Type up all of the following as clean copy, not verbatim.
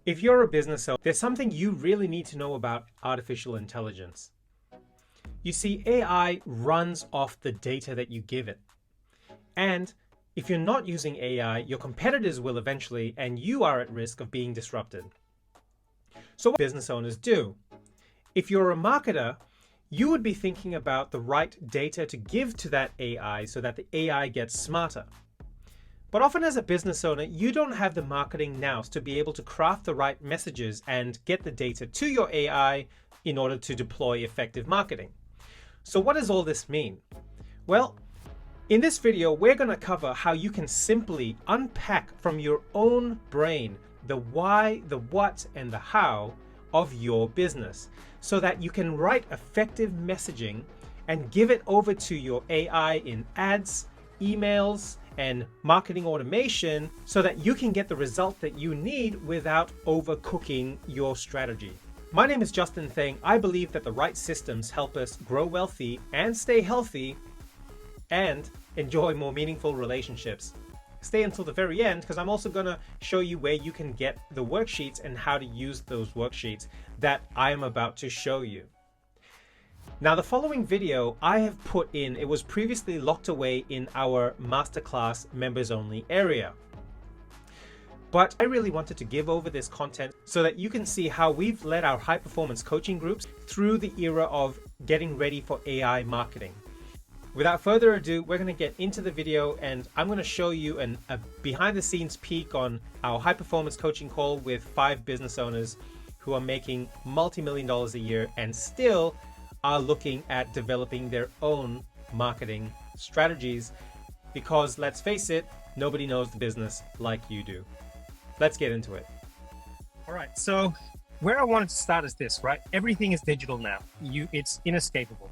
If you're a business owner, there's something you really need to know about artificial intelligence. You see, AI runs off the data that you give it. And if you're not using AI, your competitors will eventually, and you are at risk of being disrupted. So what do business owners do? If you're a marketer, you would be thinking about the right data to give to that AI so that the AI gets smarter. But often as a business owner, you don't have the marketing nous to be able to craft the right messages and get the data to your AI in order to deploy effective marketing. So what does all this mean? Well, in this video, we're going to cover how you can simply unpack from your own brain the why, the what, and the how of your business so that you can write effective messaging and give it over to your AI in ads, emails, and marketing automation so that you can get the result that you need without overcooking your strategy. My name is Justin Thang. I believe that the right systems help us grow wealthy and stay healthy and enjoy more meaningful relationships. Stay until the very end because I'm also going to show you where you can get the worksheets and how to use those worksheets that I am about to show you. Now, the following video I have put in, it was previously locked away in our masterclass members only area. But I really wanted to give over this content so that you can see how we've led our high performance coaching groups through the era of getting ready for AI marketing. Without further ado, we're going to get into the video and I'm going to show you a behind the scenes peek on our high performance coaching call with 5 business owners who are making multi-million dollars a year and still are looking at developing their own marketing strategies because let's face it, nobody knows the business like you do. Let's get into it. All right, so where I wanted to start is this, right? Everything is digital now. It's inescapable.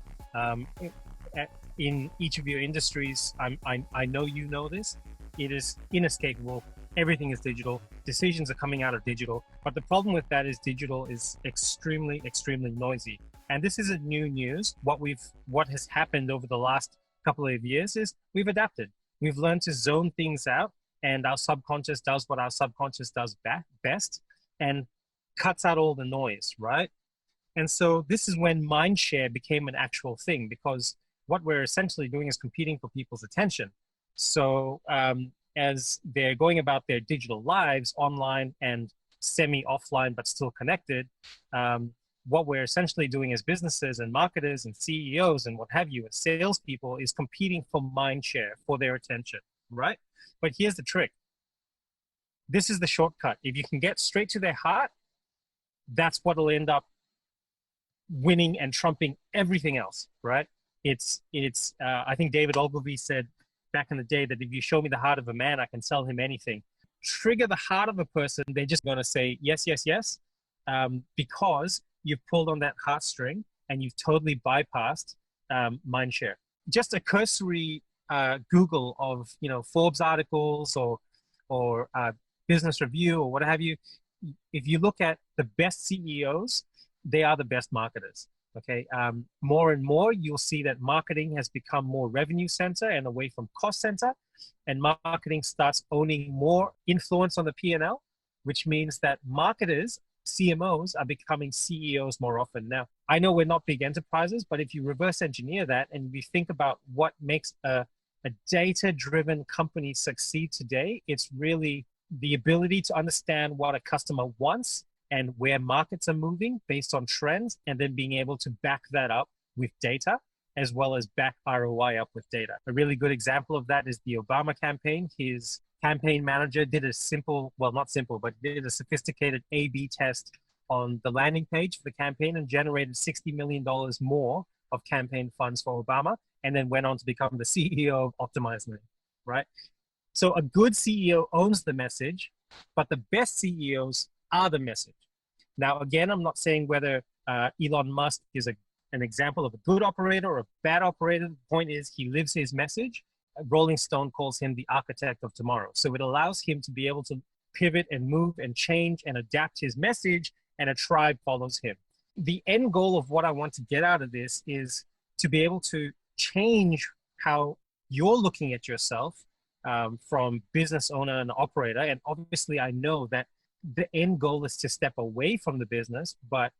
In each of your industries, I know you know this. It is inescapable. Everything is digital. Decisions are coming out of digital. But the problem with that is digital is extremely, extremely noisy. And this isn't new news. What has happened over the last couple of years is we've adapted. We've learned to zone things out, and our subconscious does what our subconscious does best and cuts out all the noise, right? And so this is when mindshare became an actual thing, because what we're essentially doing is competing for people's attention. So as they're going about their digital lives online and semi-offline, but still connected, what we're essentially doing as businesses and marketers and CEOs and what have you, and salespeople is competing for mind share, for their attention, right? But here's the trick. This is the shortcut. If you can get straight to their heart, that's what'll end up winning and trumping everything else, right? I think David Ogilvy said back in the day that if you show me the heart of a man, I can sell him anything. Trigger the heart of a person, they're just going to say yes, yes, yes, because you've pulled on that heartstring and you've totally bypassed mindshare. Just a cursory Google of Forbes articles or Business Review or what have you. If you look at the best CEOs, they are the best marketers. Okay, more and more you'll see that marketing has become more revenue center and away from cost center, and marketing starts owning more influence on the P&L, which means that marketers, CMOs, are becoming CEOs more often. Now, I know we're not big enterprises, but if you reverse engineer that and we think about what makes a data-driven company succeed today, it's really the ability to understand what a customer wants and where markets are moving based on trends, and then being able to back that up with data, as well as back ROI up with data. A really good example of that is the Obama campaign. His campaign manager did a simple, well, not simple, but did a sophisticated A/B test on the landing page for the campaign and generated $60 million more of campaign funds for Obama, and then went on to become the CEO of OptimizeMe, right? So a good CEO owns the message, but the best CEOs are the message. Now, again, I'm not saying whether Elon Musk is an example of a good operator or a bad operator. The point is he lives his message. Rolling Stone calls him the architect of tomorrow. So it allows him to be able to pivot and move and change and adapt his message, and a tribe follows him. The end goal of what I want to get out of this is to be able to change how you're looking at yourself from business owner and operator. And obviously I know that the end goal is to step away from the business, but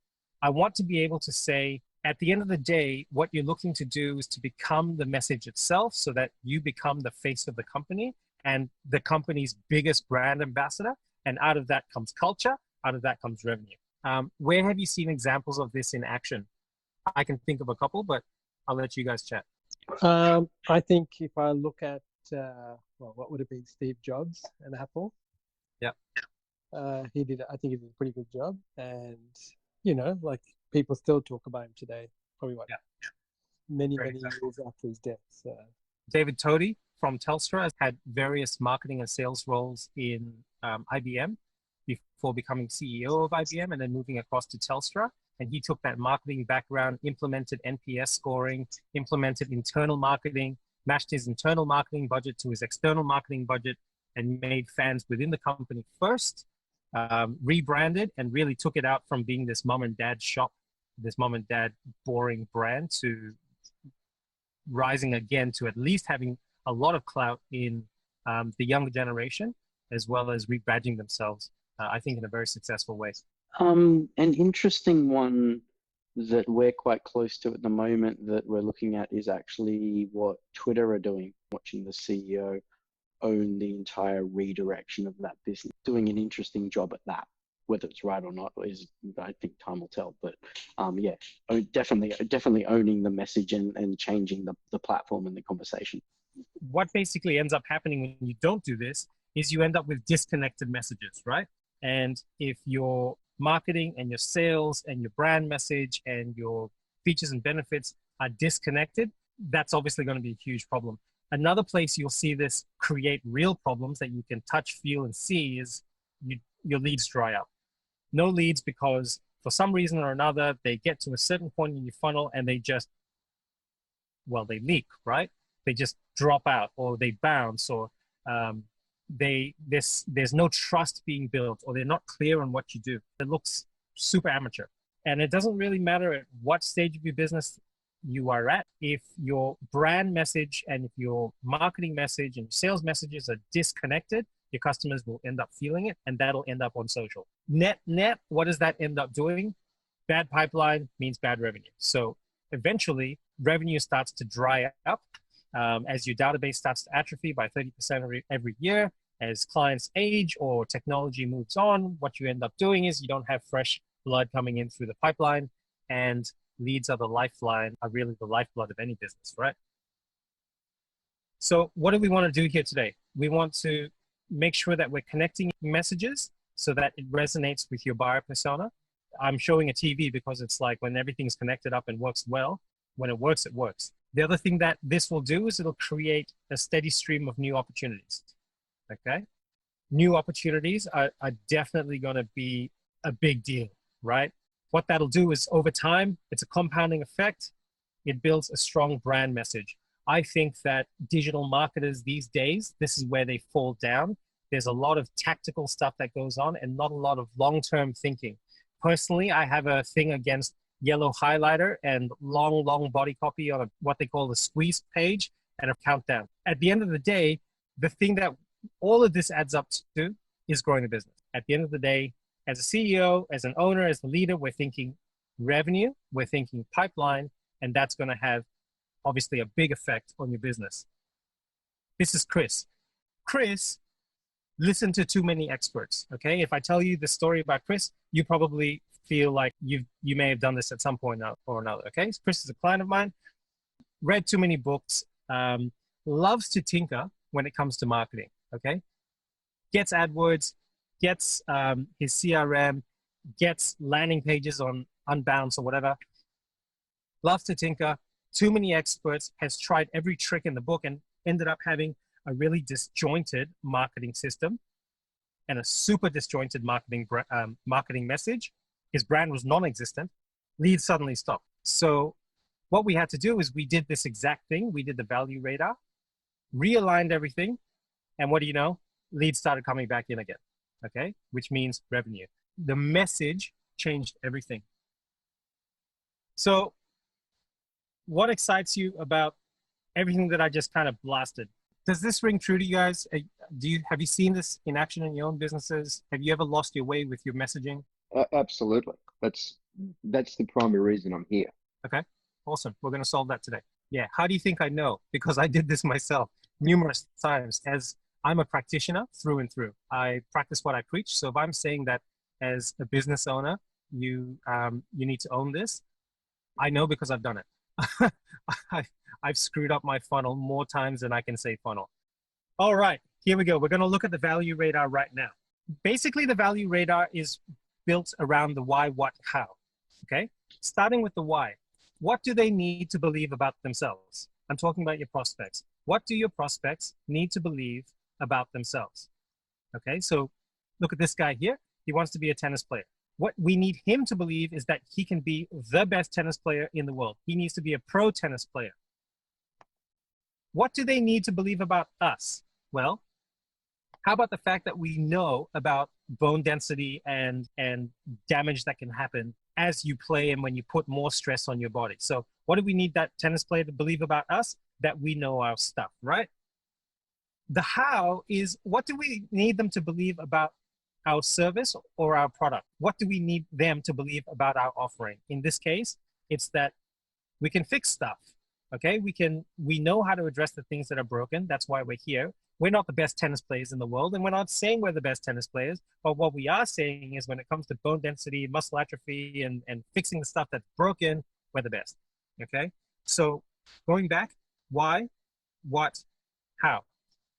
I want to be able to say, at the end of the day, what you're looking to do is to become the message itself so that you become the face of the company and the company's biggest brand ambassador. And out of that comes culture, out of that comes revenue. Where have you seen examples of this in action? I can think of a couple, but I'll let you guys chat. I think if I look at, well, what would have been Steve Jobs and Apple? Yeah. I think he did a pretty good job. And, you know, like people still talk about him today, probably what, many years after his death. So. David Thodey from Telstra has had various marketing and sales roles in IBM before becoming CEO of IBM and then moving across to Telstra. And he took that marketing background, implemented NPS scoring, implemented internal marketing, matched his internal marketing budget to his external marketing budget, and made fans within the company first, rebranded, and really took it out from being this mom and dad shop, this mom and dad boring brand, to rising again to at least having a lot of clout in the younger generation, as well as rebadging themselves, I think, in a very successful way. An interesting one that we're quite close to at the moment that we're looking at is actually what Twitter are doing, watching the CEO own the entire redirection of that business, doing an interesting job at that. Whether it's right or not is, I think, time will tell. But yeah, definitely owning the message and changing the platform and the conversation. What basically ends up happening when you don't do this is you end up with disconnected messages, right? And if your marketing and your sales and your brand message and your features and benefits are disconnected, that's obviously going to be a huge problem. Another place you'll see this create real problems that you can touch, feel, and see is your leads dry up. No leads because for some reason or another, they get to a certain point in your funnel and they just, well, they leak, right? They just drop out or they bounce or there's no trust being built or they're not clear on what you do. It looks super amateur. And it doesn't really matter at what stage of your business you are at. If your brand message and if your marketing message and sales messages are disconnected, your customers will end up feeling it, and that'll end up on social. Net, what does that end up doing? Bad pipeline means bad revenue. So eventually, revenue starts to dry up as your database starts to atrophy by 30% every year. As clients age or technology moves on, what you end up doing is you don't have fresh blood coming in through the pipeline, and leads are the lifeline, are really the lifeblood of any business, right? So what do we want to do here today? We want to make sure that we're connecting messages so that it resonates with your buyer persona. I'm showing a TV because it's like when everything's connected up and works well, when it works, it works. The other thing that this will do is it'll create a steady stream of new opportunities, okay? New opportunities are definitely going to be a big deal, right? What that'll do is over time, it's a compounding effect. It builds a strong brand message. I think that digital marketers these days, this is where they fall down. There's a lot of tactical stuff that goes on and not a lot of long-term thinking. Personally, I have a thing against yellow highlighter and long body copy on what they call the squeeze page and a countdown. At the end of the day, the thing that all of this adds up to is growing the business. At the end of the day, as a CEO, as an owner, as a leader, we're thinking revenue, we're thinking pipeline, and that's going to have obviously a big effect on your business. This is Chris. Chris, listen to too many experts, okay? If I tell you the story about Chris, you probably feel like you may have done this at some point or another, okay? Chris is a client of mine, read too many books, loves to tinker when it comes to marketing, okay? Gets AdWords, gets his CRM, gets landing pages on Unbounce or whatever, loves to tinker, too many experts, has tried every trick in the book and ended up having a really disjointed marketing system and a super disjointed marketing message. His brand was non-existent. Leads suddenly stopped. So what we had to do is we did this exact thing. We did the value radar, realigned everything, and what do you know? Leads started coming back in again, okay? Which means revenue. The message changed everything. So what excites you about everything that I just kind of blasted? Does this ring true to you guys? have you seen this in action in your own businesses? Have you ever lost your way with your messaging? Absolutely. That's the primary reason I'm here. Okay, awesome. We're going to solve that today. Yeah. How do you think I know? Because I did this myself numerous times. As I'm a practitioner through and through, I practice what I preach. So if I'm saying that as a business owner, you need to own this, I know because I've done it. I've screwed up my funnel more times than I can say funnel. All right, here we go. We're going to look at the value radar right now. Basically, the value radar is built around the why, what, how. Okay, starting with the why. What do they need to believe about themselves? I'm talking about your prospects. What do your prospects need to believe about themselves? Okay, so look at this guy here. He wants to be a tennis player. What we need him to believe is that he can be the best tennis player in the world. He needs to be a pro tennis player. What do they need to believe about us? Well, how about the fact that we know about bone density and damage that can happen as you play and when you put more stress on your body? So what do we need that tennis player to believe about us? That we know our stuff, right? The how is, what do we need them to believe about our service or our product? What do we need them to believe about our offering? In this case, it's that we can fix stuff. Okay, we know how to address the things that are broken. That's why we're here. We're not the best tennis players in the world, and we're not saying we're the best tennis players, but what we are saying is when it comes to bone density, muscle atrophy, and fixing the stuff that's broken, we're the best. Okay, so going back, why, what, how?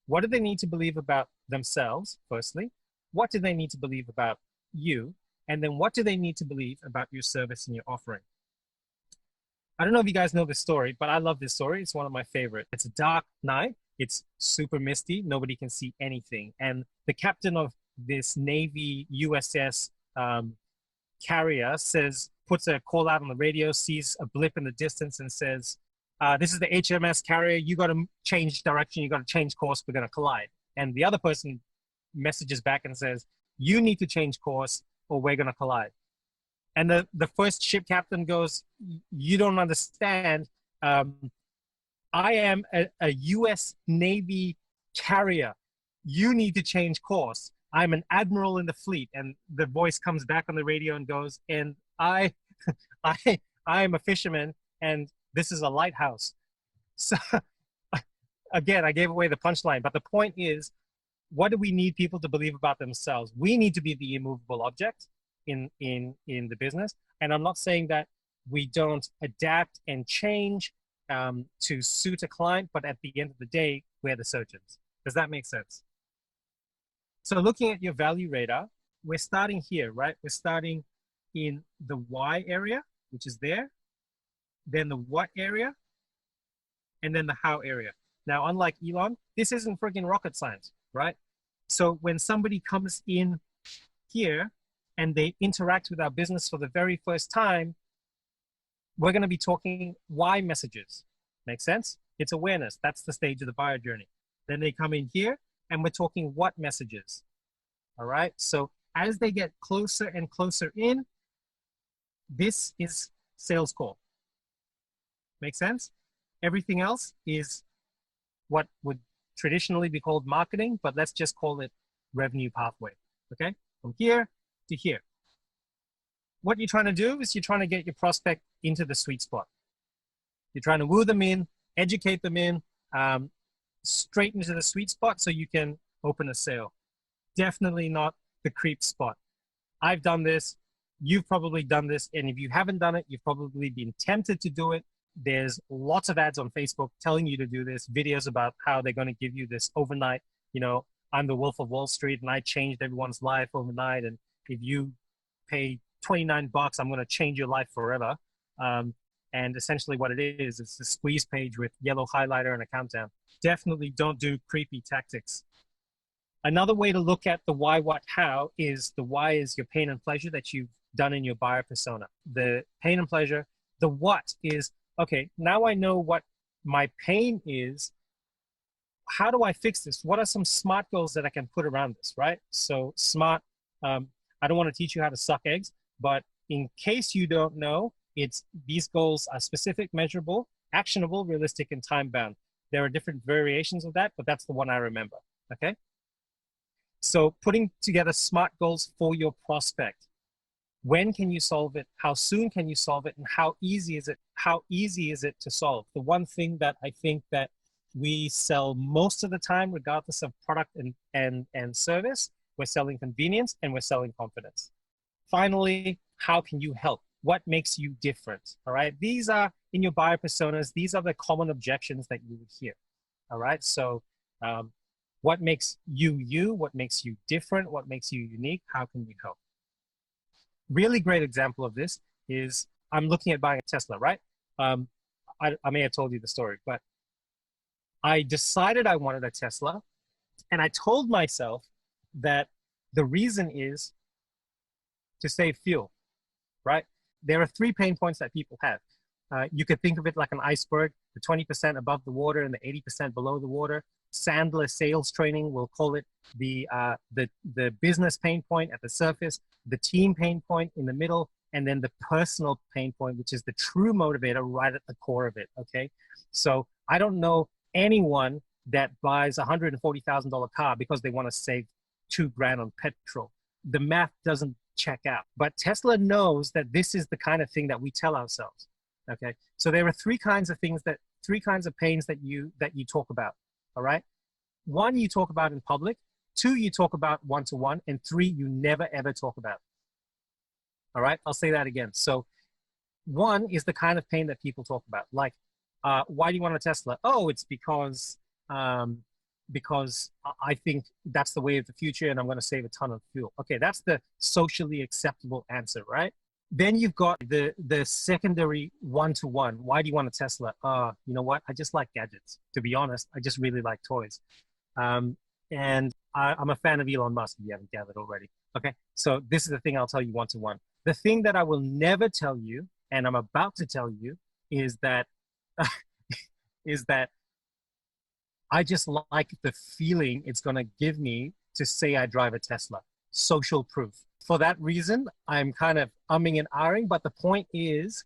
What do they need to believe about themselves, firstly? What do they need to believe about you? And then what do they need to believe about your service and your offering? I don't know if you guys know this story, but I love this story. It's one of my favorite. It's a dark night. It's super misty. Nobody can see anything. And the captain of this Navy USS carrier puts a call out on the radio, sees a blip in the distance and says, this is the HMS carrier. You got to change direction. You got to change course. We're going to collide. And the other person messages back and says, you need to change course or we're going to collide. And the first ship captain goes, you don't understand. I am a US Navy carrier. You need to change course. I'm an admiral in the fleet. And the voice comes back on the radio and goes, and I am a fisherman and this is a lighthouse. So again, I gave away the punchline, but the point is, what do we need people to believe about themselves? We need to be the immovable object in the business. And I'm not saying that we don't adapt and change to suit a client, but at the end of the day, we're the surgeons. Does that make sense? So looking at your value radar, we're starting here, right? We're starting in the why area, which is there, then the what area, and then the how area. Now, unlike Elon, this isn't freaking rocket science, right? So when somebody comes in here and they interact with our business for the very first time, we're going to be talking why messages. Make sense? It's awareness. That's the stage of the buyer journey. Then they come in here and we're talking what messages. All right. So as they get closer and closer in, this is sales call. Make sense? Everything else is what would traditionally be called marketing, but let's just call it revenue pathway. Okay. From here to here. What you're trying to do is you're trying to get your prospect into the sweet spot. You're trying to woo them in, educate them in, straight into the sweet spot so you can open a sale. Definitely not the creep spot. I've done this. You've probably done this. And if you haven't done it, you've probably been tempted to do it. There's lots of ads on Facebook telling you to do this, videos about how they're going to give you this overnight, I'm the Wolf of Wall Street and I changed everyone's life overnight. And if you pay $29, I'm going to change your life forever. And essentially what it is, it's a squeeze page with yellow highlighter and a countdown. Definitely don't do creepy tactics. Another way to look at the why, what, how is the why is your pain and pleasure that you've done in your buyer persona. The pain and pleasure. The what is, okay, now I know what my pain is. How do I fix this? What are some SMART goals that I can put around this, right? So SMART, I don't want to teach you how to suck eggs, but in case you don't know, these goals are specific, measurable, actionable, realistic, and time-bound. There are different variations of that, but that's the one I remember, okay? So putting together SMART goals for your prospect. When can you solve it? How soon can you solve it? And how easy is it? How easy is it to solve? The one thing that I think that we sell most of the time, regardless of product and service, we're selling convenience and we're selling confidence. Finally, how can you help? What makes you different? All right. These are in your buyer personas. These are the common objections that you would hear. All right. So what makes you you? What makes you different? What makes you unique? How can you help? Really great example of this is I'm looking at buying a Tesla, right? I may have told you the story, but I decided I wanted a Tesla, and I told myself that the reason is to save fuel, right? There are 3 pain points that people have. You could think of it like an iceberg, the 20% above the water and the 80% below the water. Sandler sales training will call it the business pain point at the surface, the team pain point in the middle, and then the personal pain point, which is the true motivator right at the core of it, okay? So I don't know anyone that buys a $140,000 car because they want to save $2,000 on petrol. The math doesn't check out. But Tesla knows that this is the kind of thing that we tell ourselves. Okay. So there are 3 kinds of things that 3 kinds of pains that you talk about. All right. 1, you talk about in public. 2, you talk about one-to-one, and 3, you never ever talk about. All right. I'll say that again. So 1 is the kind of pain that people talk about. Like, why do you want a Tesla? Oh, it's because I think that's the way of the future and I'm going to save a ton of fuel. Okay, that's the socially acceptable answer, right? Then you've got the secondary one-to-one. Why do you want a Tesla? You know what? I just like gadgets. To be honest, I just really like toys. And I'm a fan of Elon Musk, if you haven't gathered already. Okay, so this is the thing I'll tell you one-to-one. The thing that I will never tell you, and I'm about to tell you, is that I just like the feeling it's going to give me to say I drive a Tesla. Social proof. For that reason, I'm kind of umming and ahhing, but the point is,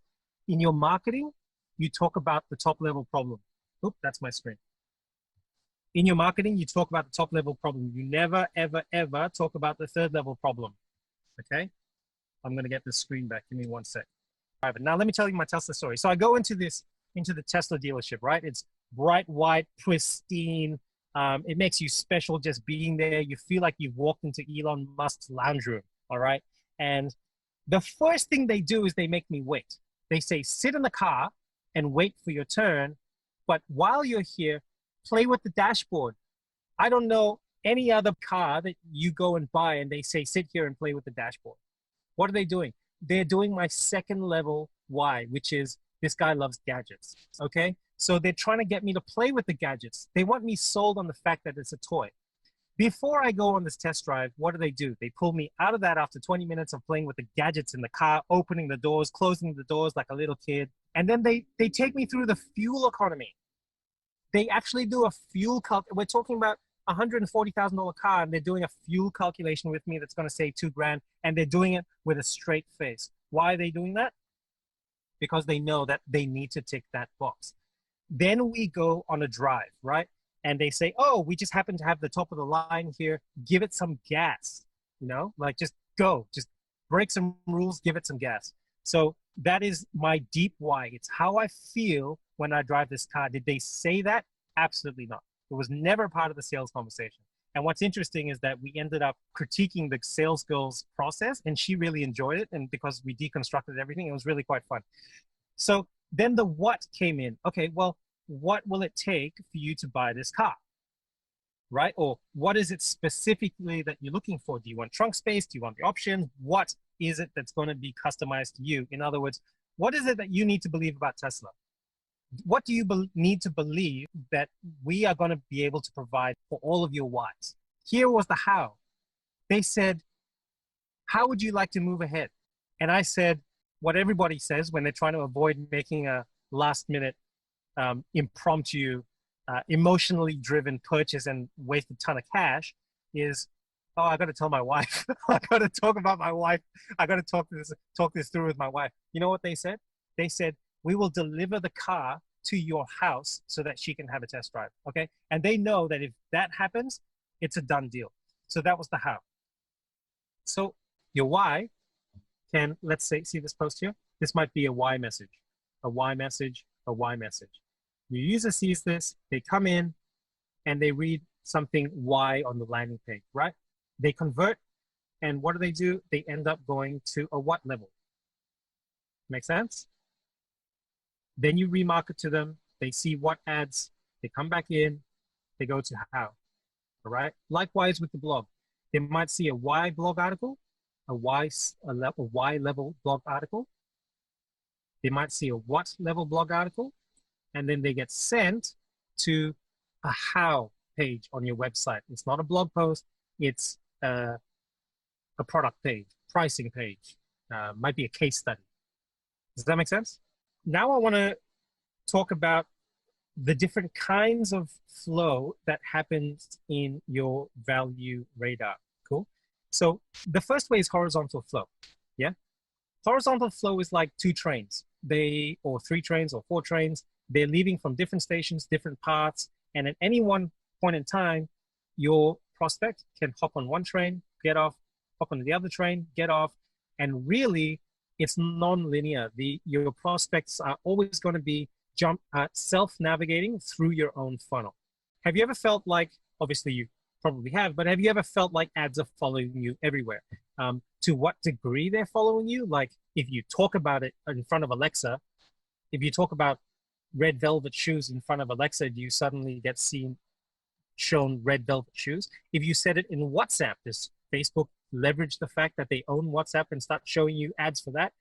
in your marketing, you talk about the top level problem. Oop, that's my screen. In your marketing, you talk about the top level problem. You never, ever, ever talk about the 3rd level problem. Okay? I'm going to get the screen back. Give me 1 sec. Now, let me tell you my Tesla story. So I go into the Tesla dealership, right? It's bright white, pristine. It makes you special just being there. You feel like you've walked into Elon Musk's lounge room, all right? And the first thing they do is they make me wait. They say, sit in the car and wait for your turn. But while you're here, play with the dashboard. I don't know any other car that you go and buy and they say, sit here and play with the dashboard. What are they doing? They're doing my 2nd level why, which is this guy loves gadgets, okay? So they're trying to get me to play with the gadgets. They want me sold on the fact that it's a toy. Before I go on this test drive, what do? They pull me out of that after 20 minutes of playing with the gadgets in the car, opening the doors, closing the doors like a little kid. And then they take me through the fuel economy. They actually do a fuel we're talking about a $140,000 car, and they're doing a fuel calculation with me that's going to save $2,000, and they're doing it with a straight face. Why are they doing that? Because they know that they need to tick that box. Then we go on a drive, right? And they say, oh, we just happen to have the top of the line here. Give it some gas, you know, like just go, just break some rules, give it some gas. So that is my deep why. It's how I feel when I drive this car. Did they say that? Absolutely not. It was never part of the sales conversation. And what's interesting is that we ended up critiquing the sales girl's process, and she really enjoyed it. And because we deconstructed everything, it was really quite fun. So then the what came in. Okay, well, what will it take for you to buy this car? Right? Or what is it specifically that you're looking for? Do you want trunk space? Do you want the option? What is it that's going to be customized to you? In other words, what is it that you need to believe about Tesla? What do you need to believe that we are going to be able to provide for all of your whys? Here was the how. They said, how would you like to move ahead? And I said, what everybody says when they're trying to avoid making a last minute impromptu, emotionally driven purchase and waste a ton of cash is, oh, I got to tell my wife. I got to talk about my wife. I got to talk this through with my wife. You know what they said? They said, we will deliver the car to your house so that she can have a test drive, okay? And they know that if that happens, it's a done deal. So that was the how. So your why can, let's say, see this post here? This might be a why message, a why message, a why message. Your user sees this, they come in and they read something why on the landing page, right? They convert, and what do? They end up going to a what level. Make sense? Then you remarket to them, they see what ads, they come back in, they go to how, all right? Likewise with the blog. They might see a why blog article, a why level blog article. They might see a what level blog article, and then they get sent to a how page on your website. It's not a blog post, it's a product page, pricing page, might be a case study. Does that make sense? Now I want to talk about the different kinds of flow that happens in your value radar. Cool. So the first way is horizontal flow. Yeah. Horizontal flow is like two trains, or three trains or four trains. They're leaving from different stations, different paths. And at any one point in time, your prospect can hop on one train, get off, hop on the other train, get off. And really, it's non-linear. Your prospects are always going to be self-navigating through your own funnel. Have you ever felt like, obviously you probably have, but have you ever felt like ads are following you everywhere? To what degree they're following you? Like if you talk about it in front of Alexa, if you talk about red velvet shoes in front of Alexa, do you suddenly get shown red velvet shoes? If you said it in WhatsApp, does Facebook leverage the fact that they own WhatsApp and start showing you ads for that?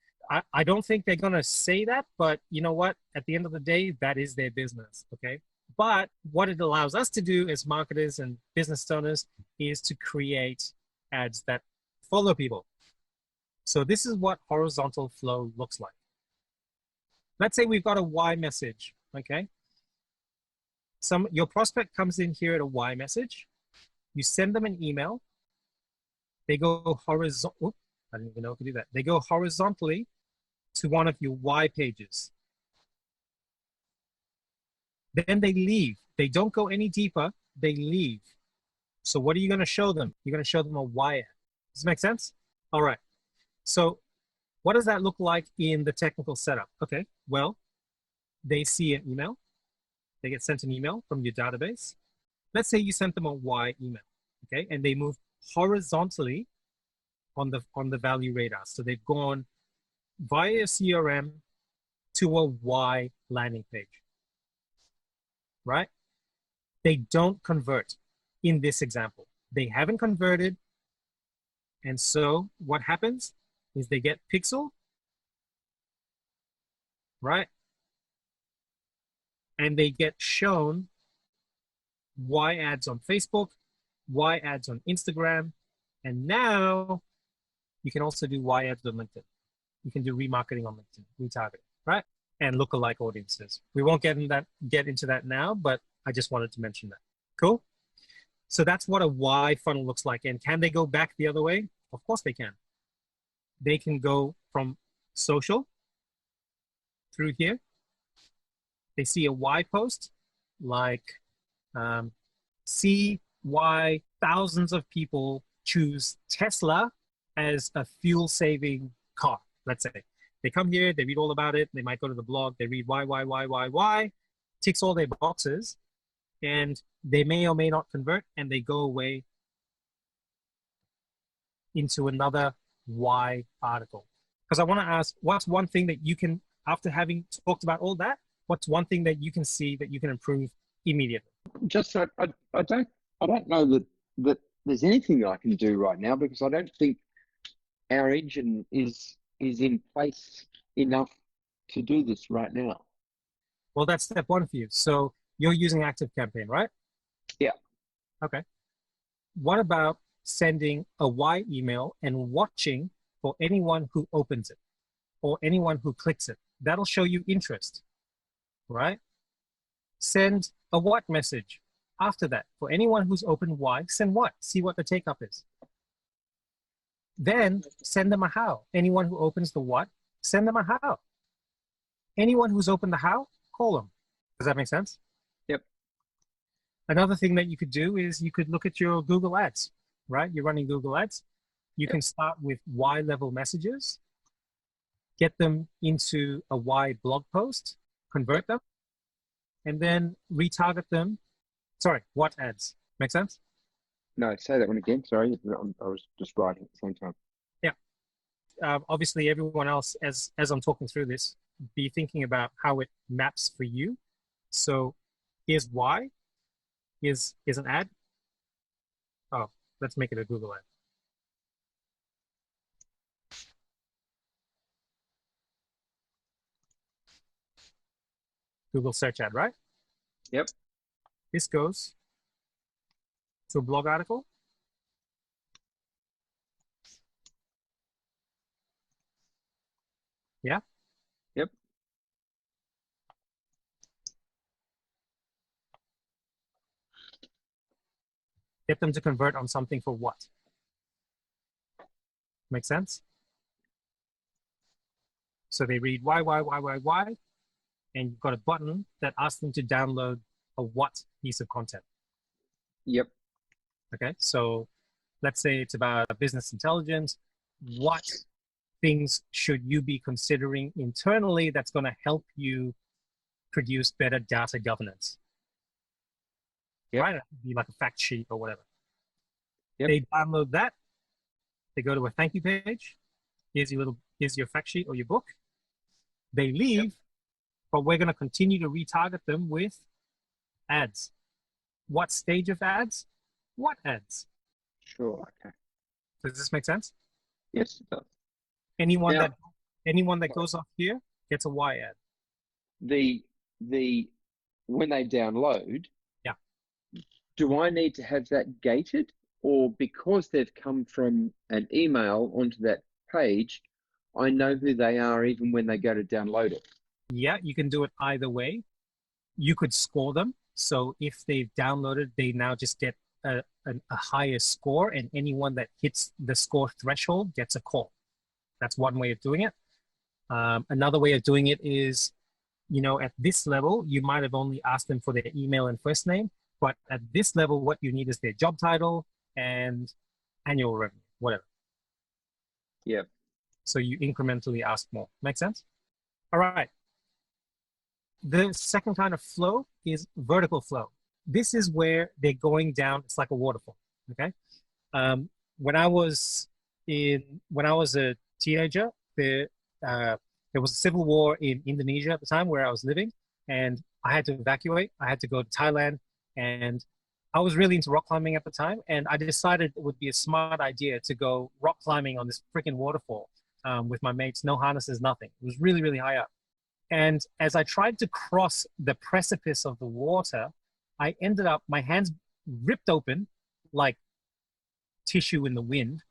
I don't think they're going to say that, but you know what? At the end of the day, that is their business, okay? But what it allows us to do as marketers and business owners is to create ads that follow people. So this is what horizontal flow looks like. Let's say we've got a why message, okay? Your prospect comes in here at a why message. You send them an email. They go horizontal. I didn't even know if I could do that. They go horizontally to one of your why pages. Then they leave. They don't go any deeper. They leave. So what are you going to show them? You're going to show them a why ad. Does that make sense? All right. So what does that look like in the technical setup? Okay, well, they see an email. They get sent an email from your database. Let's say you sent them a why email, okay? And they move horizontally on the value radar. So they've gone via CRM to a why landing page, right? They don't convert in this example. They haven't converted. And so what happens is they get pixel, right? And they get shown why ads on Facebook, why ads on Instagram, and now you can also do why ads on LinkedIn. You can do remarketing on LinkedIn, retargeting, right? And lookalike audiences. We won't get into that now, but I just wanted to mention that. Cool? So that's what a why funnel looks like. And can they go back the other way? Of course they can. They can go from social through here. They see a why post, like see why thousands of people choose Tesla as a fuel-saving car, let's say. They come here, they read all about it, they might go to the blog, they read why, ticks all their boxes, and they may or may not convert, and they go away into another why article. Because I want to ask, what's one thing that you can, after having talked about all that, what's one thing that you can see that you can improve immediately? Just I don't know that there's anything that I can do right now, because I don't think our engine is in place enough to do this right now. Well, that's step one for you. So you're using ActiveCampaign, right? Yeah. Okay. What about sending a why email and watching for anyone who opens it or anyone who clicks it? That'll show you interest, right? Send a what message after that. For anyone who's opened why, send what? See what the take up is. Then send them a how. Anyone who opens the what, send them a how. Anyone who's opened the how, call them. Does that make sense? Yep. Another thing that you could do is you could look at your Google Ads. right? You're running Google Ads. You can start with Y level messages, get them into a Y blog post, convert them, and then retarget them. Sorry, what ads? Make sense? No, say that one again. Sorry, I was just writing at the same time. Yeah. Obviously, everyone else, as I'm talking through this, be thinking about how it maps for you. So here's Y. Here's an ad. Oh, let's make it a Google ad. Google search ad, right? Yep. This goes to a blog article. Yeah. Yep. Get them to convert on something for what? Make sense? So they read why, and you've got a button that asks them to download a what piece of content. Yep. Okay, so let's say it's about business intelligence. What things should you be considering internally that's going to help you produce better data governance? Yep. Right? It could be like a fact sheet or whatever. Yep. They download that. They go to a thank you page. Here's your fact sheet or your book. They leave, but we're going to continue to retarget them with ads. What stage of ads? What ads? Sure. Okay. Does this make sense? Yes, it does. Anyone Now, that goes off here gets a Y ad. the when they download, Yeah. do I need to have that gated, or because they've come from an email onto that page, I know who they are even when they go to download it? Yeah, you can do it either way. You could score them. So if they've downloaded, they now just get a higher score, and anyone that hits the score threshold gets a call. That's one way of doing it. Another way of doing it is, at this level, you might have only asked them for their email and first name, but at this level, what you need is their job title and annual revenue, whatever. Yep. So you incrementally ask more. Make sense? All right. The second kind of flow is vertical flow. This is where they're going down. It's like a waterfall. Okay. When I was a teenager, there was a civil war in Indonesia at the time where I was living, and I had to evacuate. I had to go to Thailand, and I was really into rock climbing at the time, and I decided it would be a smart idea to go rock climbing on this freaking waterfall with my mates. No harnesses, nothing. It was really, really high up. And as I tried to cross the precipice of the water, I ended up, my hands ripped open like tissue in the wind,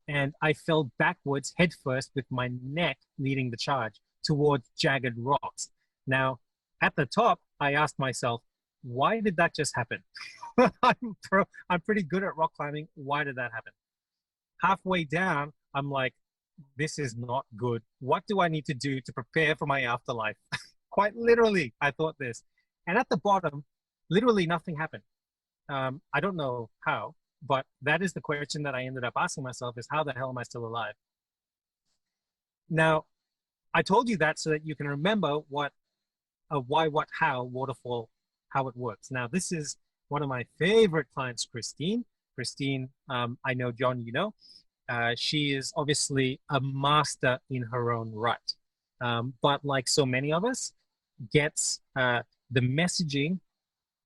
and I fell backwards headfirst with my neck leading the charge towards jagged rocks. Now, at the top, I asked myself, why did that just happen? I'm pretty good at rock climbing. Why did that happen? Halfway down, I'm like, this is not good. What do I need to do to prepare for my afterlife? Quite literally, I thought this. And at the bottom, literally nothing happened. I don't know how, but that is the question that I ended up asking myself is, how the hell am I still alive? Now, I told you that so that you can remember what a why, what, how waterfall, how it works. Now, this is one of my favorite clients, Christine. Christine, I know, John, you know. She is obviously a master in her own right. But like so many of us, gets the messaging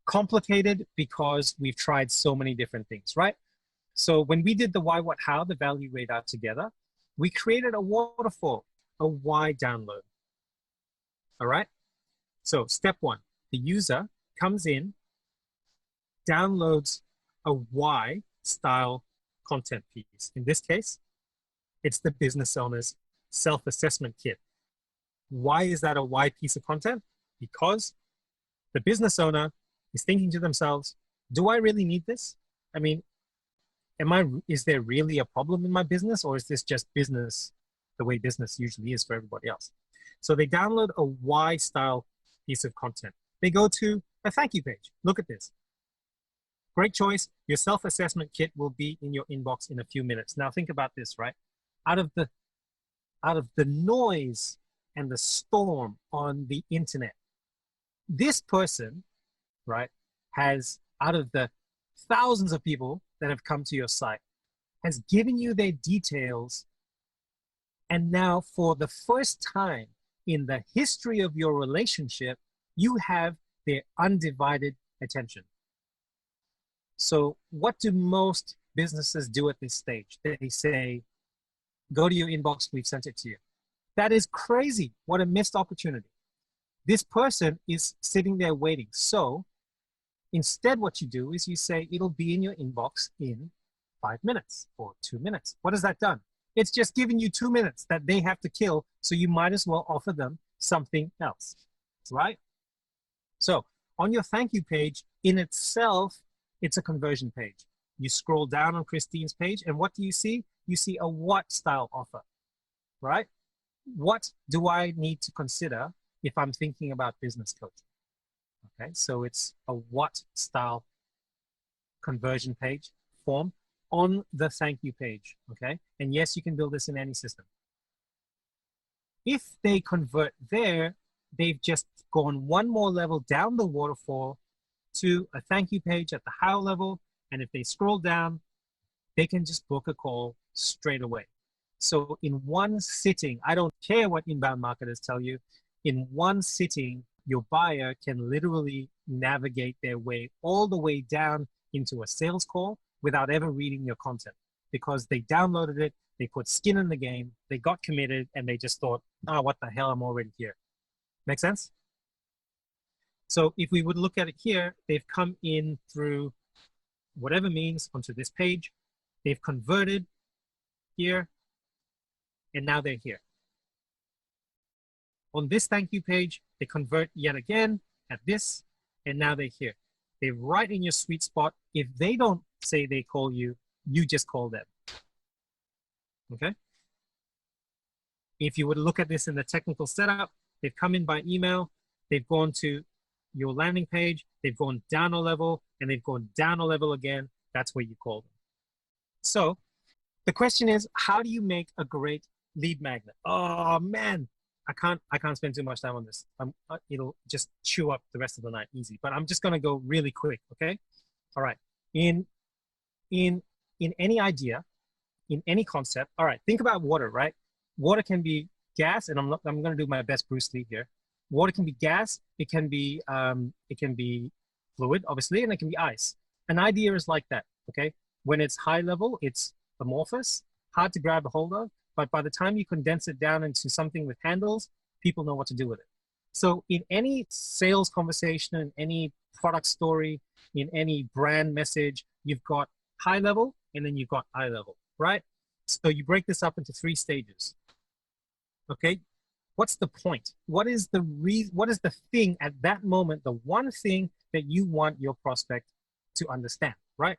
complicated because we've tried so many different things, right? So when we did the why, what, how, the value radar together, we created a waterfall, a why download. All right? So step one, the user comes in, downloads a why style content piece. In this case, it's the business owner's self-assessment kit. Why is that a why piece of content? Because the business owner is thinking to themselves, do I really need this? I mean, is there really a problem in my business, or is this just business the way business usually is for everybody else? So they download a why style piece of content. They go to a thank you page. Look at this. Great choice. Your self-assessment kit will be in your inbox in a few minutes. Now think about this, right? Out of the noise and the storm on the internet, this person, right, has, out of the thousands of people that have come to your site, has given you their details. And now for the first time in the history of your relationship, you have their undivided attention. So what do most businesses do at this stage? They say, go to your inbox, we've sent it to you. That is crazy. What a missed opportunity. This person is sitting there waiting. So instead, what you do is you say, it'll be in your inbox in 5 minutes or 2 minutes. What has that done? It's just giving you 2 minutes that they have to kill. So you might as well offer them something else, right? So on your thank you page in itself, it's a conversion page. You scroll down on Christine's page, and what do you see? You see a what style offer, right? What do I need to consider if I'm thinking about business coaching? Okay, so it's a what style conversion page form on the thank you page, okay? And yes, you can build this in any system. If they convert there, they've just gone one more level down the waterfall to a thank you page at the higher level. And if they scroll down, they can just book a call straight away. So in one sitting, I don't care what inbound marketers tell you, in one sitting, your buyer can literally navigate their way all the way down into a sales call without ever reading your content, because they downloaded it, they put skin in the game, they got committed, and they just thought, oh, what the hell, I'm already here. Make sense? So if we would look at it here, they've come in through whatever means onto this page, they've converted here, and now they're here. On this thank you page, they convert yet again at this, and now they're here. They're right in your sweet spot. If they don't say they call you, you just call them. Okay? If you would look at this in the technical setup, they've come in by email, they've gone to your landing page, they've gone down a level, and they've gone down a level again. That's where you call them. So the question is, how do you make a great lead magnet? Oh man, I can't spend too much time on this. It'll just chew up the rest of the night easy, but I'm just gonna go really quick, okay? All right, in any idea, in any concept, all right, think about water, right? Water can be gas, and I'm gonna do my best Bruce Lee here. Water can be gas, it can be fluid, obviously, and it can be ice. An idea is like that, okay? When it's high level, it's amorphous, hard to grab a hold of, but by the time you condense it down into something with handles, people know what to do with it. So in any sales conversation, in any product story, in any brand message, you've got high level and then you've got eye level, right? So you break this up into 3 stages. Okay, what's the point? What is the thing at that moment, the one thing that you want your prospect to understand, right?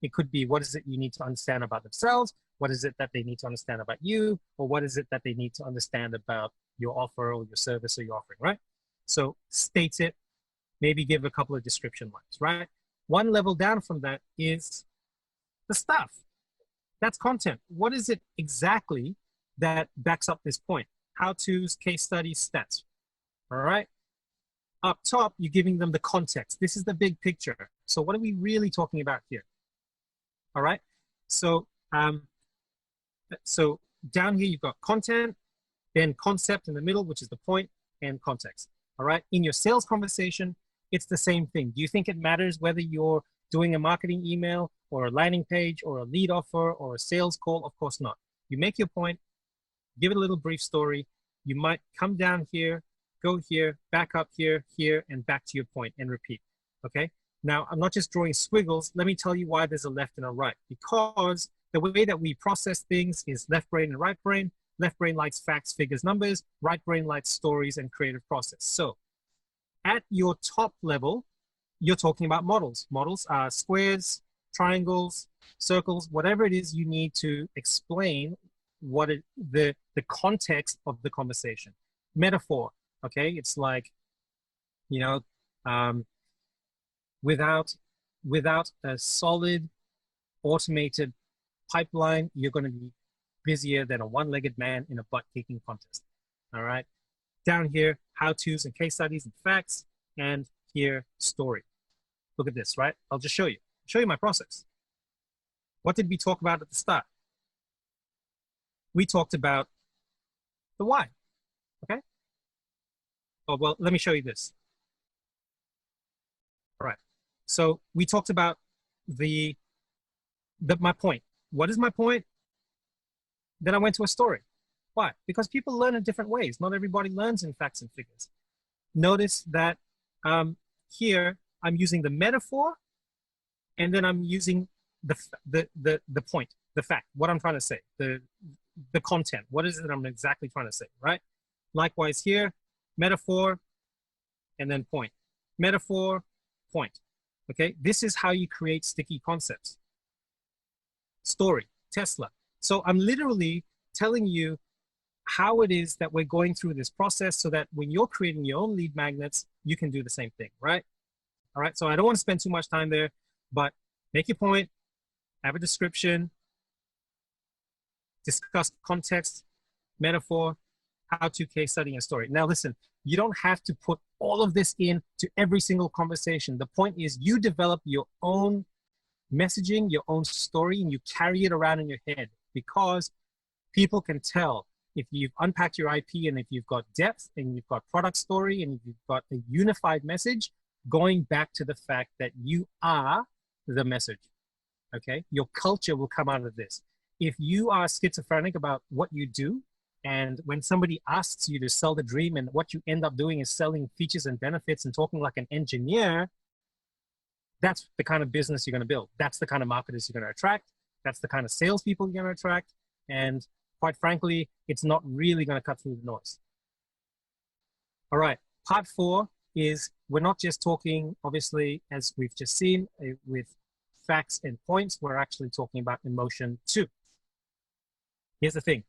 It could be, what is it you need to understand about themselves? What is it that they need to understand about you? Or what is it that they need to understand about your offer or your service or your offering, right? So state it, maybe give a couple of description lines, right? One level down from that is the stuff. That's content. What is it exactly that backs up this point? How-tos, case studies, stats, all right? Up top, you're giving them the context. This is the big picture. So what are we really talking about here? All right, so down here you've got content, then concept in the middle, which is the point, and context. All right, in your sales conversation, it's the same thing. Do you think it matters whether you're doing a marketing email or a landing page or a lead offer or a sales call? Of course not. You make your point, give it a little brief story. You might come down here, go here, back up here, here, and back to your point and repeat, okay? Now, I'm not just drawing squiggles. Let me tell you why there's a left and a right. Because the way that we process things is left brain and right brain. Left brain likes facts, figures, numbers. Right brain likes stories and creative process. So at your top level, you're talking about models. Models are squares, triangles, circles, whatever it is you need to explain what the context of the conversation. Metaphor, okay? It's like, you know, without without a solid automated pipeline, you're going to be busier than a one-legged man in a butt-kicking contest. All right. Down here, how-tos and case studies and facts, and here, story. Look at this, right? I'll just show you. Show you my process. What did we talk about at the start? We talked about the why, okay? Oh, well, let me show you this. All right. So we talked about my point. What is my point? Then I went to a story. Why? Because people learn in different ways. Not everybody learns in facts and figures. Notice that here I'm using the metaphor, and then I'm using the point, the fact, what I'm trying to say, the content. What is it that I'm exactly trying to say, right? Likewise here, metaphor, and then point. Metaphor, point. Okay, this is how you create sticky concepts. Story, Tesla. So I'm literally telling you how it is that we're going through this process so that when you're creating your own lead magnets, you can do the same thing, right? All right, so I don't want to spend too much time there, but make your point, have a description, discuss context, metaphor, how-to, case study, and story. Now listen, you don't have to put all of this in to every single conversation. The point is you develop your own messaging, your own story, and you carry it around in your head, because people can tell if you've unpacked your IP and if you've got depth and you've got product story and if you've got a unified message, going back to the fact that you are the message, okay? Your culture will come out of this. If you are schizophrenic about what you do, and when somebody asks you to sell the dream and what you end up doing is selling features and benefits and talking like an engineer, that's the kind of business you're going to build. That's the kind of marketers you're going to attract. That's the kind of salespeople you're going to attract. And quite frankly, it's not really going to cut through the noise. All right, part 4 is we're not just talking, obviously, as we've just seen, with facts and points. We're actually talking about emotion too. Here's the thing.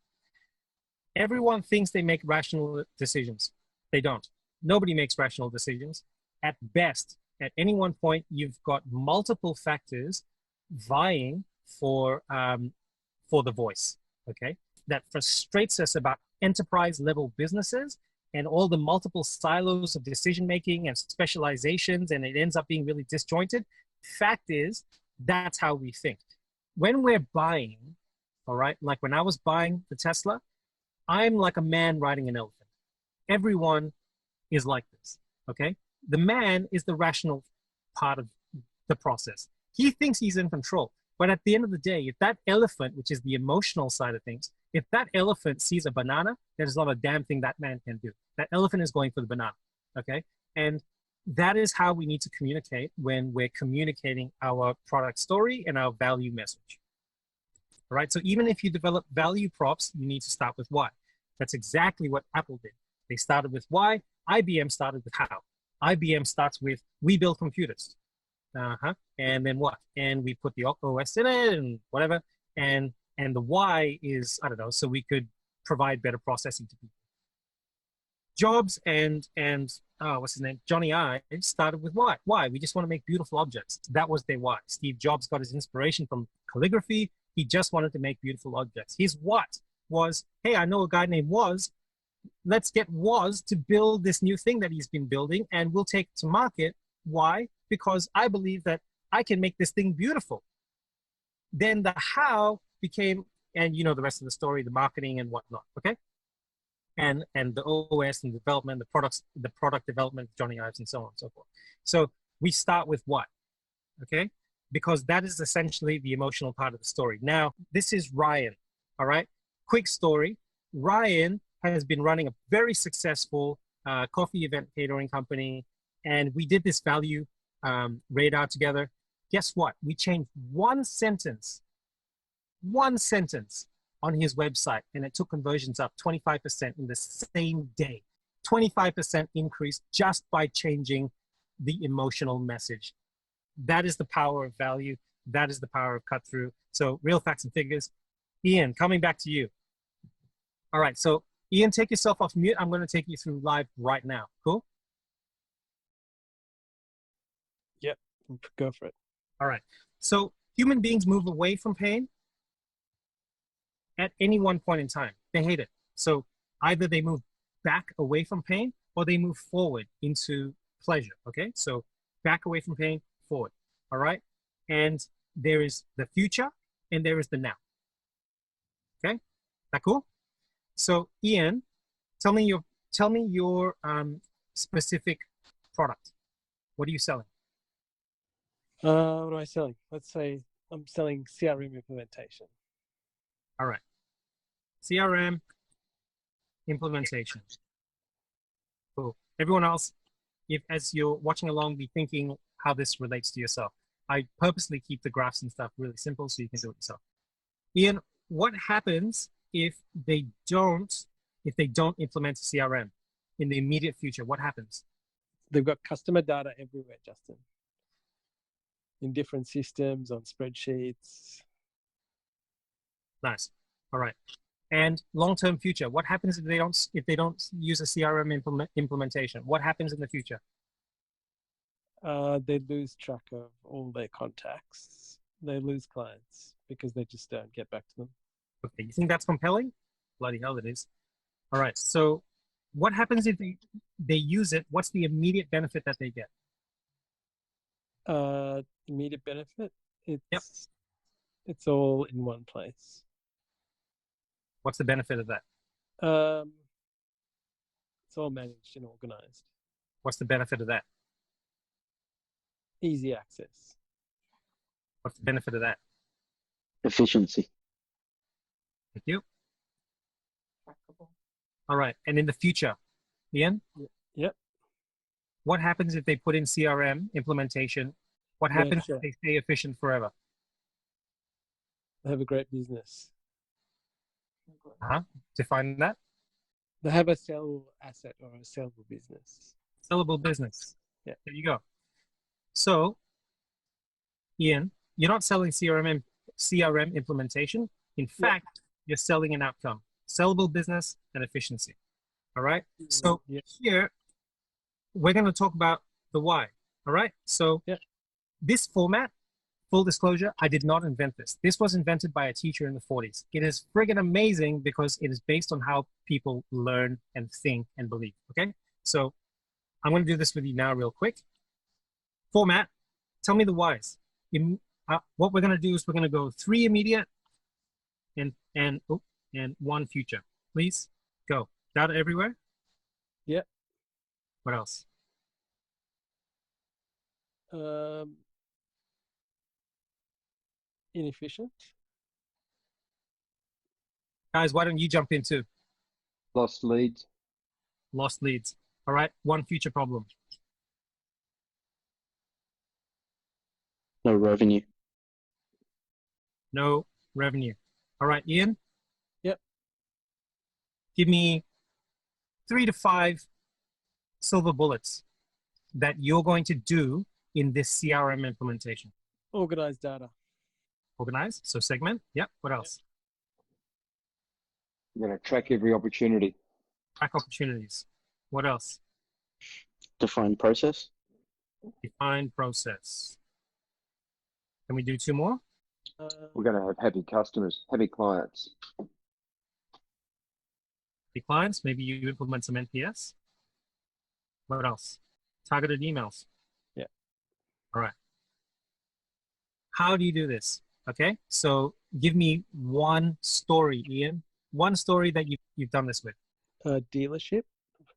Everyone thinks they make rational decisions. They don't. Nobody makes rational decisions. At best, at any one point, you've got multiple factors vying for the voice, okay? That frustrates us about enterprise level businesses and all the multiple silos of decision-making and specializations, and it ends up being really disjointed. Fact is, that's how we think. When we're buying, all right, like when I was buying the Tesla, I'm like a man riding an elephant. Everyone is like this, okay? The man is the rational part of the process. He thinks he's in control. But at the end of the day, if that elephant, which is the emotional side of things, if that elephant sees a banana, there's not a damn thing that man can do. That elephant is going for the banana, okay? And that is how we need to communicate when we're communicating our product story and our value message. All right, so even if you develop value props, you need to start with why. That's exactly what Apple did. They started with why. IBM started with how. IBM starts with, we build computers. And then what? And we put the OS in it and whatever. And the why is, I don't know, so we could provide better processing to people. Jobs and what's his name? Johnny Ive started with why. Why? We just want to make beautiful objects. That was their why. Steve Jobs got his inspiration from calligraphy. He just wanted to make beautiful objects. His what was, hey, I know a guy named Woz. Let's get Woz to build this new thing that he's been building, and we'll take it to market. Why? Because I believe that I can make this thing beautiful. Then the how became, and you know the rest of the story, the marketing and whatnot, okay? And the OS and development, the product development, Johnny Ives and so on and so forth. So we start with what, okay? Because that is essentially the emotional part of the story. Now, this is Ryan, all right? Quick story. Ryan has been running a very successful coffee event catering company, and we did this value radar together. Guess what? We changed one sentence on his website, and it took conversions up 25% in the same day. 25% increase just by changing the emotional message. That is the power of value. That is the power of cut through. So real facts and figures. Ian, coming back to you. All right, so Ian, take yourself off mute. I'm going to take you through live right now. Cool? Yep, go for it. All right. So human beings move away from pain at any one point in time. They hate it. So either they move back away from pain or they move forward into pleasure. Okay. So back away from pain, forward. All right. And there is the future and there is the now. Okay. That cool? So Ian, tell me your specific product. What are you selling? What am I selling? Let's say I'm selling CRM implementation. All right. CRM implementation. Cool. Everyone else, if as you're watching along, be thinking how this relates to yourself. I purposely keep the graphs and stuff really simple so you can do it yourself. Ian, what happens if they don't implement a CRM in the immediate future? What happens? They've got customer data everywhere, Justin, in different systems, on spreadsheets. Nice. All right. And long-term future, what happens if they don't use a CRM implementation? What happens in the future? They lose track of all their contacts. They lose clients because they just don't get back to them. Okay, you think that's compelling? Bloody hell it is. All right, so what happens if they use it? What's the immediate benefit that they get? Immediate benefit? Yep. It's all in one place. What's the benefit of that? It's all managed and organized. What's the benefit of that? Easy access. What's the benefit of that? Efficiency. Thank you. All right, and in the future, Ian? Yep. What happens if they put in CRM implementation? What happens Sure. if they stay efficient forever? They have a great business. Define that. They have a sellable asset or a sellable business. Sellable business. Yeah. There you go. So, Ian, you're not selling CRM implementation. In fact, you're selling an outcome. Sellable business and efficiency. All right? So here, we're going to talk about the why. All right? So this format, full disclosure, I did not invent this. This was invented by a teacher in the 40s. It is friggin' amazing because it is based on how people learn and think and believe. Okay? So I'm going to do this with you now real quick. Format, tell me the whys. What we're going to do is we're going to go 3 immediate and 1 future. Please go. Data everywhere? Yep. What else? Inefficient. Guys, why don't you jump in too? Lost leads. Lost leads. All right. 1 future problem. No revenue. No revenue. All right, Ian? Yep. Give me 3 to 5 silver bullets that you're going to do in this CRM implementation. Organized data. Organize, so segment. Yep. What else? You're going to track every opportunity. Track opportunities. What else? Define process. Define process. Can we do 2 more? We're going to have happy customers, happy clients. The clients, maybe you implement some NPS. What else? Targeted emails. Yeah. All right. How do you do this? Okay, so give me 1 story, Ian. 1 story that you've done this with. A dealership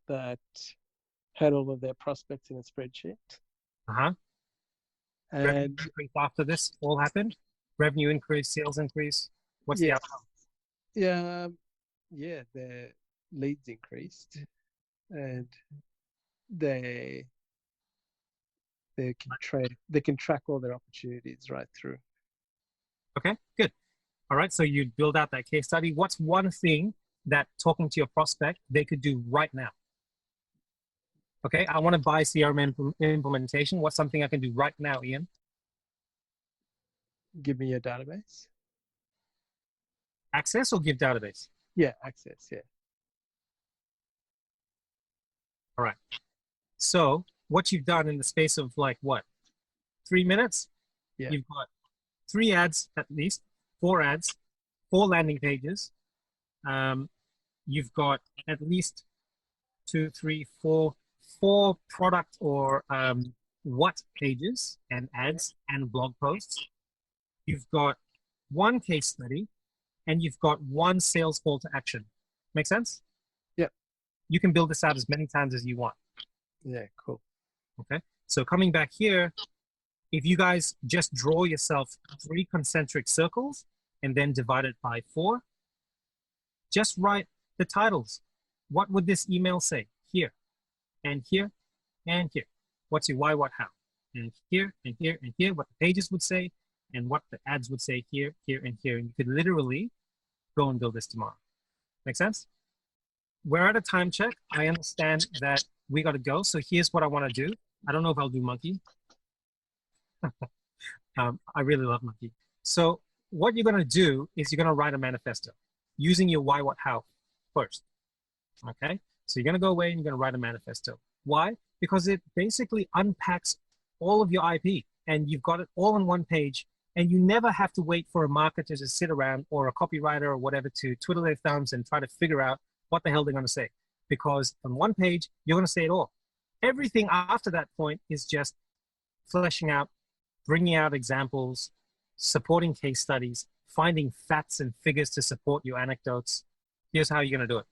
that had all of their prospects in a spreadsheet. Revenue And increase after this all happened? Revenue increase, sales increase? What's the outcome? Yeah, their leads increased and they can track all their opportunities right through. Okay, good. All right, so you build out that case study. What's 1 thing that talking to your prospect they could do right now? Okay, I want to buy CRM implementation. What's something I can do right now, Ian? Give me your database. Access or give database? Yeah, access, yeah. All right. So what you've done in the space of like what, 3 minutes, Yeah. You've got 3 ads at least, 4 ads, 4 landing pages. You've got at least 2, 3, 4 product or what pages and ads and blog posts. You've got 1 case study, and you've got 1 sales call to action. Make sense? Yep. You can build this out as many times as you want. Yeah, cool. Okay. So coming back here, if you guys just draw yourself 3 concentric circles and then divide it by 4, just write the titles. What would this email say? Here, and here, and here. What's your why, what, how? And here, and here, and here, what the pages would say, and what the ads would say here, here, and here. And you could literally go and build this tomorrow. Make sense? We're at a time check. I understand that we got to go. So here's what I want to do. I don't know if I'll do monkey. I really love monkey. So what you're going to do is you're going to write a manifesto using your why, what, how first. Okay? So you're going to go away and you're going to write a manifesto. Why? Because it basically unpacks all of your IP and you've got it all on 1 page, and you never have to wait for a marketer to sit around or a copywriter or whatever to twiddle their thumbs and try to figure out what the hell they're going to say. Because on 1 page, you're going to say it all. Everything after that point is just fleshing out, bringing out examples, supporting case studies, finding facts and figures to support your anecdotes. Here's how you're going to do it.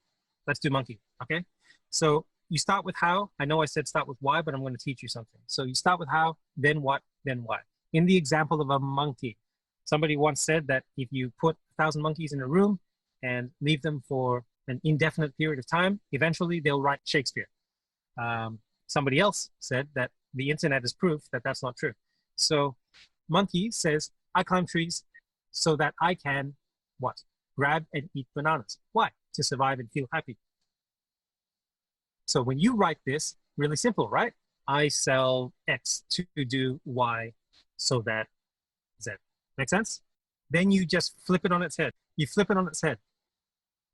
Let's do monkey, okay? So you start with how. I know I said start with why, but I'm going to teach you something. So you start with how, then what, then why. In the example of a monkey, somebody once said that if you put 1,000 monkeys in a room and leave them for an indefinite period of time, eventually they'll write Shakespeare. Somebody else said that the internet is proof that that's not true. So monkey says, I climb trees so that I can, what? Grab and eat bananas. Why? To survive and feel happy. So when you write this, really simple, right? I sell X to do Y so that Z. Make sense? Then you just flip it on its head. You flip it on its head.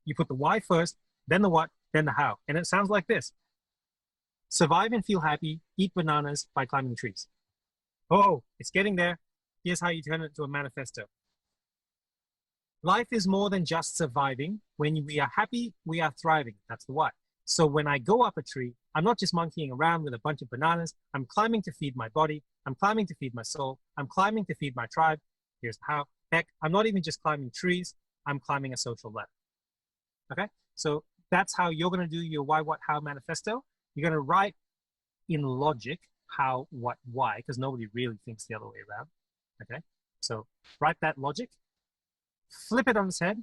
You put the why first, then the what, then the how. And it sounds like this. Survive and feel happy, eat bananas by climbing trees. Oh, it's getting there. Here's how you turn it into a manifesto. Life is more than just surviving. When we are happy, we are thriving. That's the why. So when I go up a tree, I'm not just monkeying around with a bunch of bananas. I'm climbing to feed my body. I'm climbing to feed my soul. I'm climbing to feed my tribe. Here's how. Heck, I'm not even just climbing trees. I'm climbing a social ladder. Okay? So that's how you're going to do your why, what, how manifesto. You're going to write in logic how, what, why, because nobody really thinks the other way around. Okay? So write that logic, flip it on its head,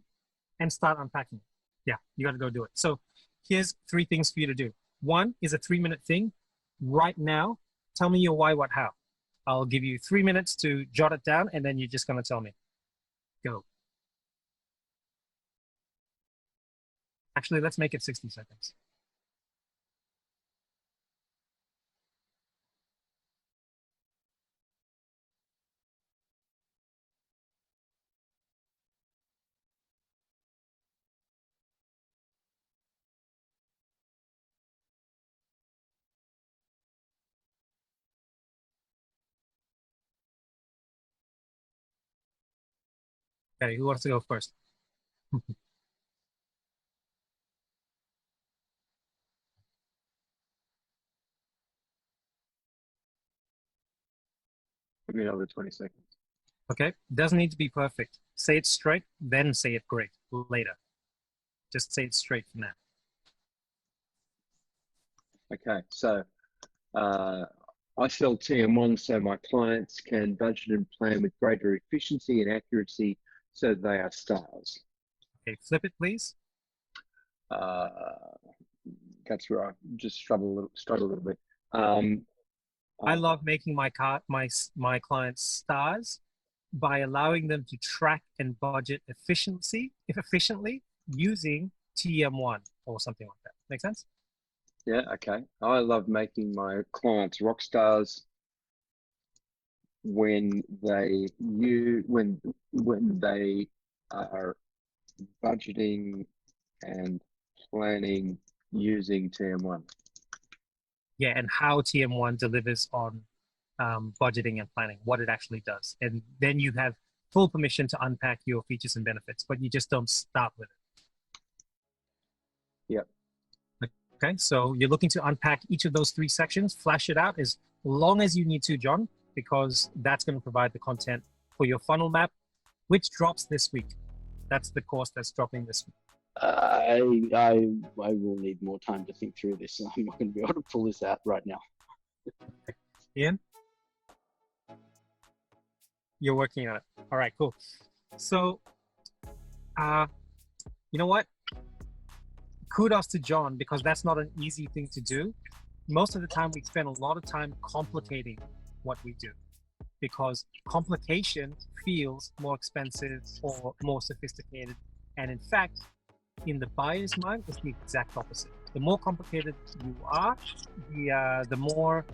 and start unpacking it. Yeah, you got to go do it. So here's 3 things for you to do. 1 is a 3-minute thing. Right now, tell me your why, what, how. I'll give you 3 minutes to jot it down, and then you're just going to tell me. Go. Actually, let's make it 60 seconds. Okay, who wants to go first? Give me another 20 seconds. Okay, doesn't need to be perfect. Say it straight, then say it great later. Just say it straight from now. Okay, so I sell TM1 so my clients can budget and plan with greater efficiency and accuracy so they are stars. Okay, flip it, please. That's where I just struggle a little bit. I love making my clients stars by allowing them to track and budget efficiently using TM1 or something like that. Make sense? Yeah, okay. I love making my clients rock stars when they are budgeting and planning using TM1. Yeah, and how TM1 delivers on budgeting and planning, what it actually does. And then you have full permission to unpack your features and benefits, but you just don't start with it. Yep. Okay, so you're looking to unpack each of those 3 sections, flash it out as long as you need to, John, because that's going to provide the content for your funnel map, which drops this week. That's the course that's dropping this week. I will need more time to think through this. I'm not going to be able to pull this out right now. Ian? You're working on it. All right, cool. So, you know what? Kudos to John, because that's not an easy thing to do. Most of the time, we spend a lot of time complicating what we do, because complication feels more expensive or more sophisticated. And in fact, in the buyer's mind, it's the exact opposite. The more complicated you are, the more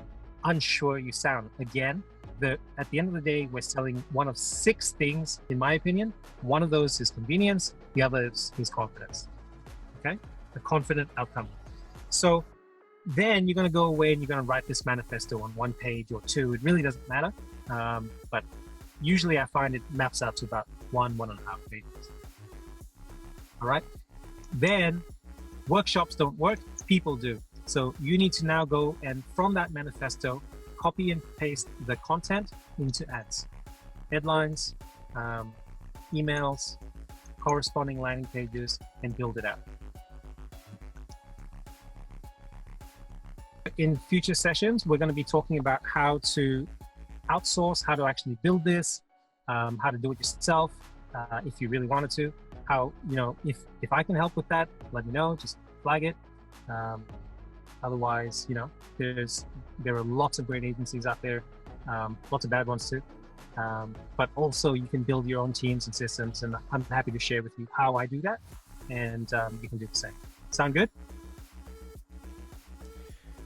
unsure you sound. Again, at the end of the day, we're selling one of 6 things, in my opinion. One of those is convenience. The other is confidence. Okay, the confident outcome. So then you're going to go away and you're going to write this manifesto on 1 page or 2. It really doesn't matter. But usually I find it maps out to about 1.5 pages. All right. Then workshops don't work, people do. So you need to now go and from that manifesto, copy and paste the content into ads, headlines, emails, corresponding landing pages, and build it out. In future sessions, we're going to be talking about how to outsource, how to actually build this, how to do it yourself if you really wanted to. How, if I can help with that, let me know, just flag it. Otherwise, there are lots of great agencies out there, lots of bad ones too. But also you can build your own teams and systems, and I'm happy to share with you how I do that, and you can do the same. Sound good?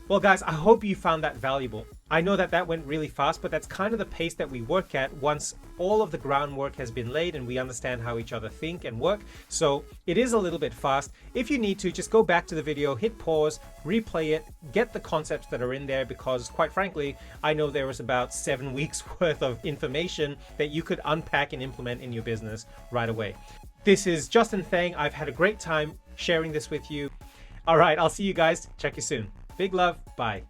Well, guys, I hope you found that valuable. I know that went really fast, but that's kind of the pace that we work at once all of the groundwork has been laid and we understand how each other think and work. So it is a little bit fast. If you need to, just go back to the video, hit pause, replay it, get the concepts that are in there, because quite frankly, I know there was about 7 weeks worth of information that you could unpack and implement in your business right away. This is Justin Thang. I've had a great time sharing this with you. All right, I'll see you guys. Check you soon. Big love. Bye.